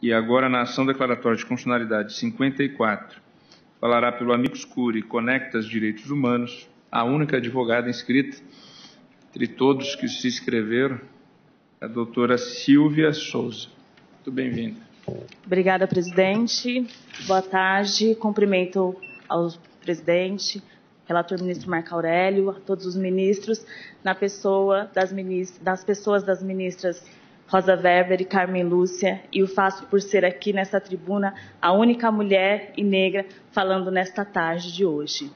E agora, na ação declaratória de constitucionalidade 54, falará pelo amicus curiae Conectas Direitos Humanos, a única advogada inscrita entre todos que se inscreveram, a doutora Silvia Souza. Muito bem-vinda. Obrigada, presidente. Boa tarde. Cumprimento ao presidente, relator ministro Marco Aurélio, a todos os ministros, das pessoas das ministras Rosa Weber e Carmen Lúcia, e o faço por ser aqui nessa tribuna a única mulher e negra falando nesta tarde de hoje.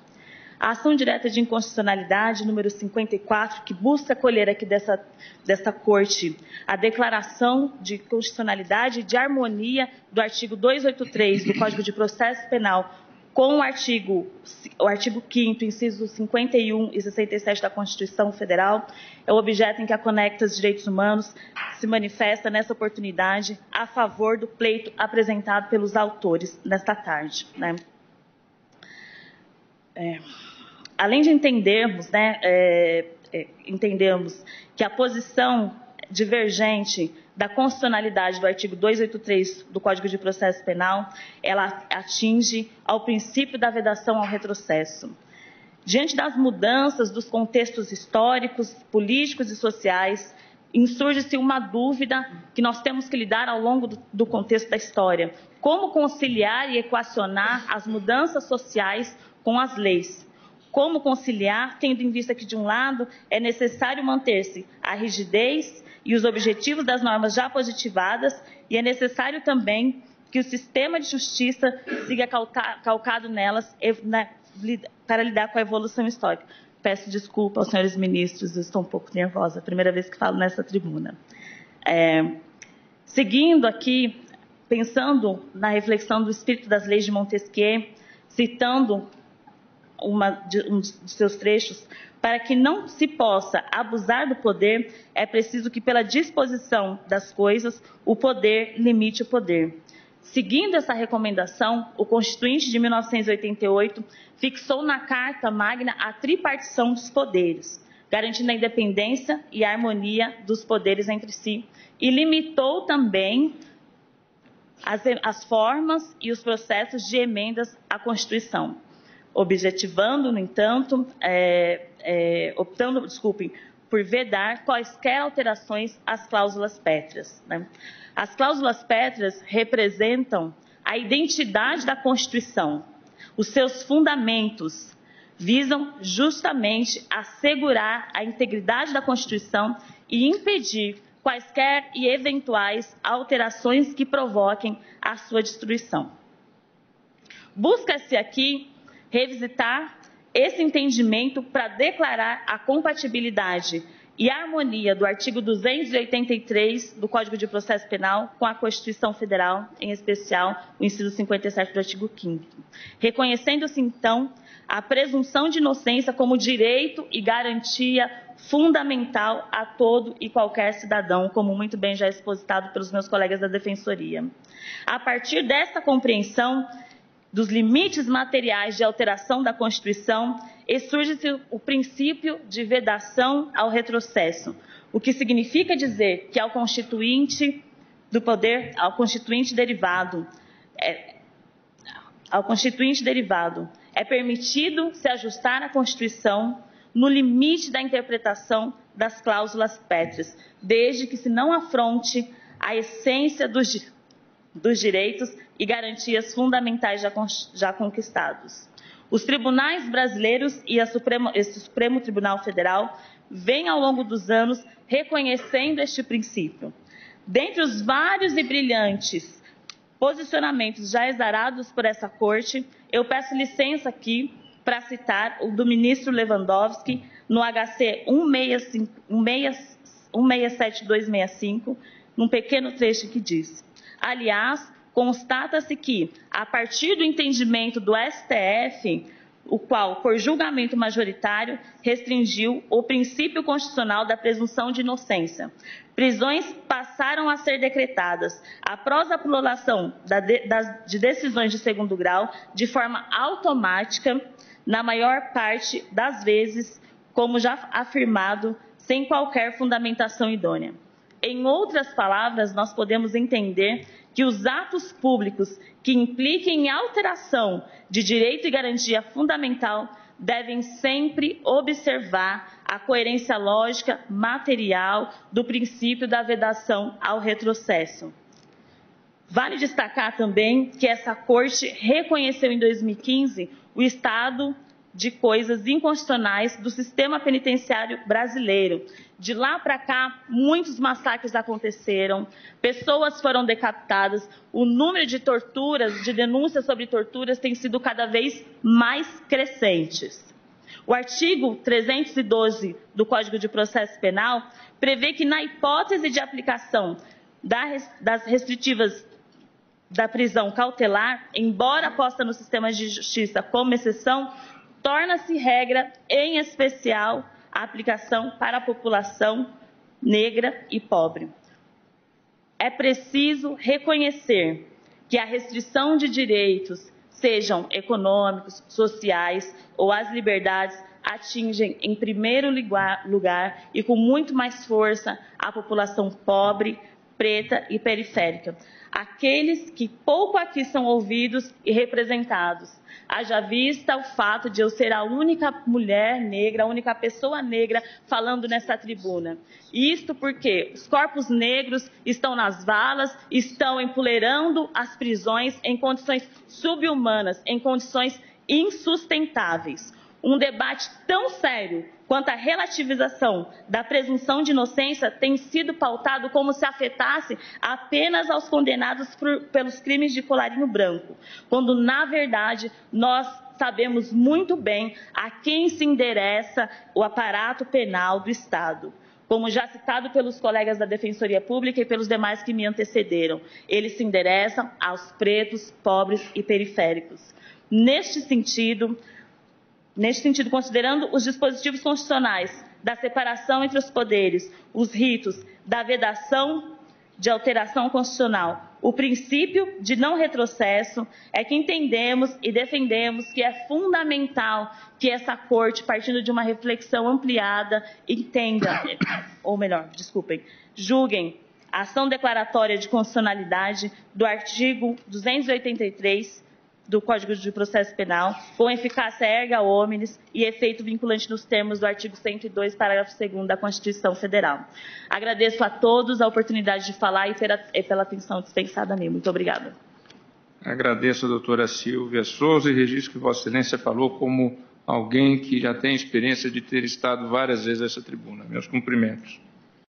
A ação direta de inconstitucionalidade número 54, que busca colher aqui desta corte a declaração de constitucionalidade e de harmonia do artigo 283 do Código de Processo Penal com o artigo 5º, incisos 51 e 67 da Constituição Federal, é o objeto em que a Conectas Direitos Humanos se manifesta nessa oportunidade a favor do pleito apresentado pelos autores nesta tarde, né? Além de entendermos que a posição divergente da constitucionalidade do artigo 283 do Código de Processo Penal, ela atinge ao princípio da vedação ao retrocesso. Diante das mudanças dos contextos históricos, políticos e sociais, insurge-se uma dúvida que nós temos que lidar ao longo do contexto da história. Como conciliar e equacionar as mudanças sociais com as leis? Como conciliar, tendo em vista que, de um lado, é necessário manter-se a rigidez e os objetivos das normas já positivadas, e é necessário também que o sistema de justiça siga calcado nelas para lidar com a evolução histórica. Peço desculpa aos senhores ministros, eu estou um pouco nervosa, primeira vez que falo nessa tribuna. Seguindo aqui, pensando na reflexão do espírito das leis de Montesquieu, citando um de seus trechos, para que não se possa abusar do poder, é preciso que, pela disposição das coisas, o poder limite o poder. Seguindo essa recomendação, o Constituinte de 1988 fixou na Carta Magna a tripartição dos poderes, garantindo a independência e a harmonia dos poderes entre si, e limitou também as formas e os processos de emendas à Constituição, objetivando, no entanto, optando por vedar quaisquer alterações às cláusulas pétreas, né? As cláusulas pétreas representam a identidade da Constituição. Os seus fundamentos visam justamente assegurar a integridade da Constituição e impedir quaisquer e eventuais alterações que provoquem a sua destruição. Busca-se aqui revisitar esse entendimento para declarar a compatibilidade e harmonia do artigo 283 do Código de Processo Penal com a Constituição Federal, em especial o inciso 57 do artigo 5º, reconhecendo-se, então, a presunção de inocência como direito e garantia fundamental a todo e qualquer cidadão, como muito bem já expositado pelos meus colegas da Defensoria. A partir dessa compreensão dos limites materiais de alteração da Constituição, surge-se o princípio de vedação ao retrocesso, o que significa dizer que ao constituinte derivado é permitido se ajustar à Constituição no limite da interpretação das cláusulas pétreas, desde que se não afronte a essência dos direitos e garantias fundamentais já conquistados. Os tribunais brasileiros e esse Supremo Tribunal Federal vêm, ao longo dos anos, reconhecendo este princípio. Dentre os vários e brilhantes posicionamentos já exarados por essa Corte, eu peço licença aqui para citar o do ministro Lewandowski no HC 167265, num pequeno trecho que diz: aliás, constata-se que, a partir do entendimento do STF, o qual, por julgamento majoritário, restringiu o princípio constitucional da presunção de inocência, prisões passaram a ser decretadas, após a prolongação de decisões de segundo grau, de forma automática, na maior parte das vezes, como já afirmado, sem qualquer fundamentação idônea. Em outras palavras, nós podemos entender que os atos públicos que impliquem em alteração de direito e garantia fundamental devem sempre observar a coerência lógica material do princípio da vedação ao retrocesso. Vale destacar também que essa Corte reconheceu em 2015 o estado de coisas inconstitucionais do sistema penitenciário brasileiro. De lá para cá, muitos massacres aconteceram, pessoas foram decapitadas, o número de torturas, de denúncias sobre torturas tem sido cada vez mais crescentes. O artigo 312 do Código de Processo Penal prevê que, na hipótese de aplicação das restritivas da prisão cautelar, embora posta no sistema de justiça como exceção, torna-se regra, em especial, a aplicação para a população negra e pobre. É preciso reconhecer que a restrição de direitos, sejam econômicos, sociais ou as liberdades, atingem em primeiro lugar e com muito mais força a população pobre, preta e periférica, aqueles que pouco aqui são ouvidos e representados. Haja vista o fato de eu ser a única mulher negra, a única pessoa negra falando nessa tribuna. Isto porque os corpos negros estão nas valas, estão empoleirando as prisões em condições subhumanas, em condições insustentáveis. Um debate tão sério quanto a relativização da presunção de inocência tem sido pautado como se afetasse apenas aos condenados pelos crimes de colarinho branco, quando, na verdade, nós sabemos muito bem a quem se endereça o aparato penal do Estado. Como já citado pelos colegas da Defensoria Pública e pelos demais que me antecederam, eles se endereçam aos pretos, pobres e periféricos. Neste sentido, considerando os dispositivos constitucionais da separação entre os poderes, os ritos da vedação de alteração constitucional, o princípio de não retrocesso, é que entendemos e defendemos que é fundamental que essa Corte, partindo de uma reflexão ampliada, julguem a ação declaratória de constitucionalidade do artigo 283 do Código de Processo Penal, com eficácia erga omnes e efeito vinculante nos termos do artigo 102, parágrafo 2º da Constituição Federal. Agradeço a todos a oportunidade de falar e pela atenção dispensada a mim. Muito obrigada. Agradeço a doutora Silvia Souza e registro que Vossa Excelência falou como alguém que já tem experiência de ter estado várias vezes nessa tribuna. Meus cumprimentos.